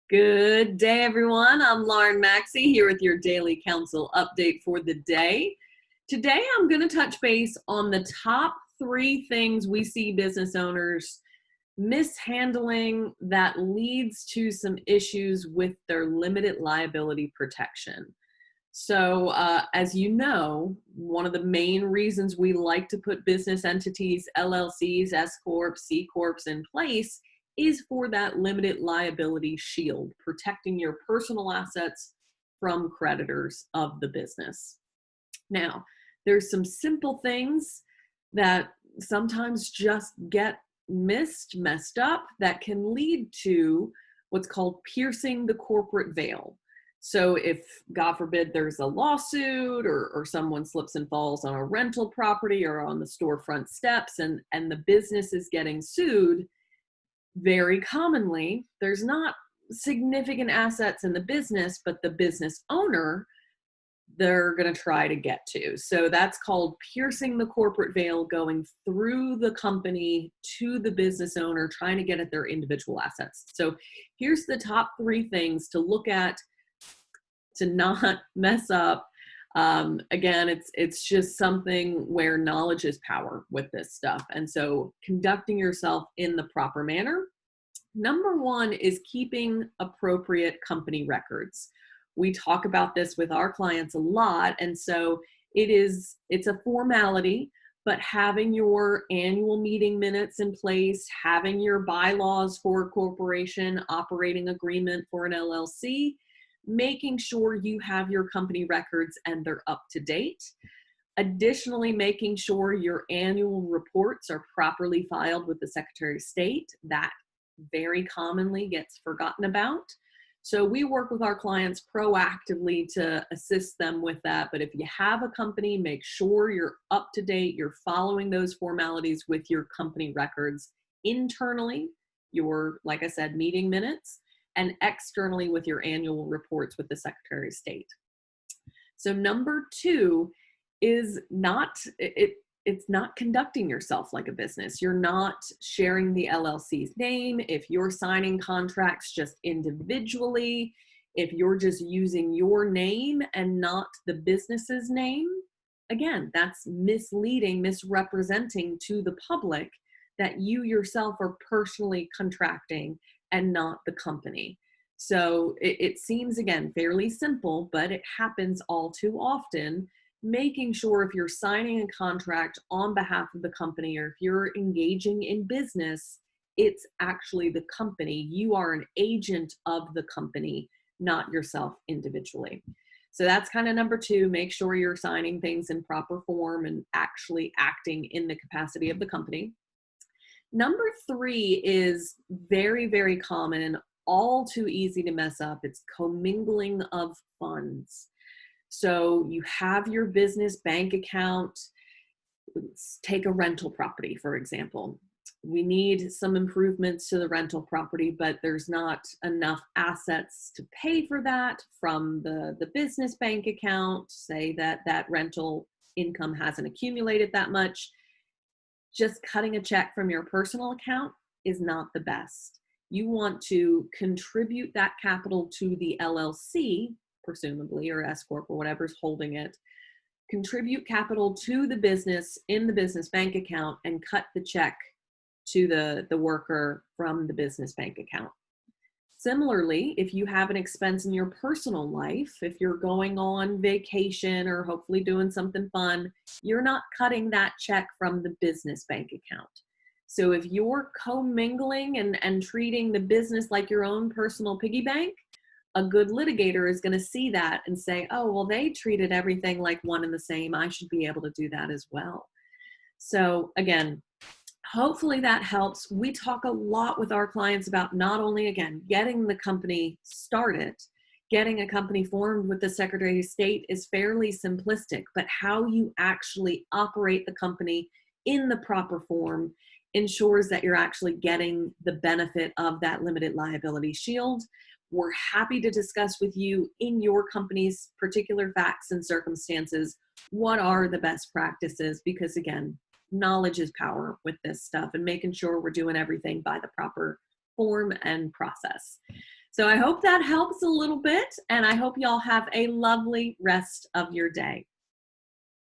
Good day, everyone. I'm Lauren Maxey here with your daily counsel update for the day. Today, I'm going to touch base on the top 3 things we see business owners mishandling that leads to some issues with their limited liability protection. So, as you know, one of the main reasons we like to put business entities, LLCs, S Corps, C Corps in place is for that limited liability shield, protecting your personal assets from creditors of the business. Now, there's some simple things that sometimes just get messed up that can lead to what's called piercing the corporate veil. So if, God forbid, there's a lawsuit or someone slips and falls on a rental property or on the storefront steps and the business is getting sued, very commonly, there's not significant assets in the business, but the business owner, they're going to try to get to. So that's called piercing the corporate veil, going through the company to the business owner, trying to get at their individual assets. So here's the top 3 things to look at to not mess up. Again, it's just something where knowledge is power with this stuff. And so conducting yourself in the proper manner. Number 1 is keeping appropriate company records. We talk about this with our clients a lot. And so it's a formality, but having your annual meeting minutes in place, having your bylaws for a corporation, operating agreement for an LLC, making sure you have your company records and they're up to date. Additionally, making sure your annual reports are properly filed with the Secretary of State. That very commonly gets forgotten about. So we work with our clients proactively to assist them with that. But if you have a company, make sure you're up to date, you're following those formalities with your company records internally, your, like I said, meeting minutes, and externally with your annual reports with the Secretary of State. So number 2 is it's not conducting yourself like a business. You're not sharing the LLC's name. If you're signing contracts just individually, if you're just using your name and not the business's name, again, that's misleading, misrepresenting to the public that you yourself are personally contracting and not the company. So it seems, again, fairly simple, but it happens all too often. Making sure if you're signing a contract on behalf of the company or if you're engaging in business, it's actually the company. You are an agent of the company, not yourself individually. So that's kind of number 2. Make sure you're signing things in proper form and actually acting in the capacity of the company. Number 3 is very, very common and all too easy to mess up. It's commingling of funds. So you have your business bank account. Let's take a rental property, for example. We need some improvements to the rental property, but there's not enough assets to pay for that from the business bank account. Say that rental income hasn't accumulated that much. Just cutting a check from your personal account is not the best. You want to contribute that capital to the LLC, presumably, or S Corp or whatever's holding it. Contribute capital to the business in the business bank account and cut the check to the worker from the business bank account. Similarly, if you have an expense in your personal life, if you're going on vacation or hopefully doing something fun, you're not cutting that check from the business bank account. So if you're commingling and treating the business like your own personal piggy bank, a good litigator is going to see that and say, oh, well, they treated everything like one and the same. I should be able to do that as well. So again, hopefully that helps. We talk a lot with our clients about not only, again, getting the company started, getting a company formed with the Secretary of State is fairly simplistic, but how you actually operate the company in the proper form ensures that you're actually getting the benefit of that limited liability shield. We're happy to discuss with you in your company's particular facts and circumstances what are the best practices, because again, knowledge is power with this stuff and making sure we're doing everything by the proper form and process. So I hope that helps a little bit, and I hope y'all have a lovely rest of your day.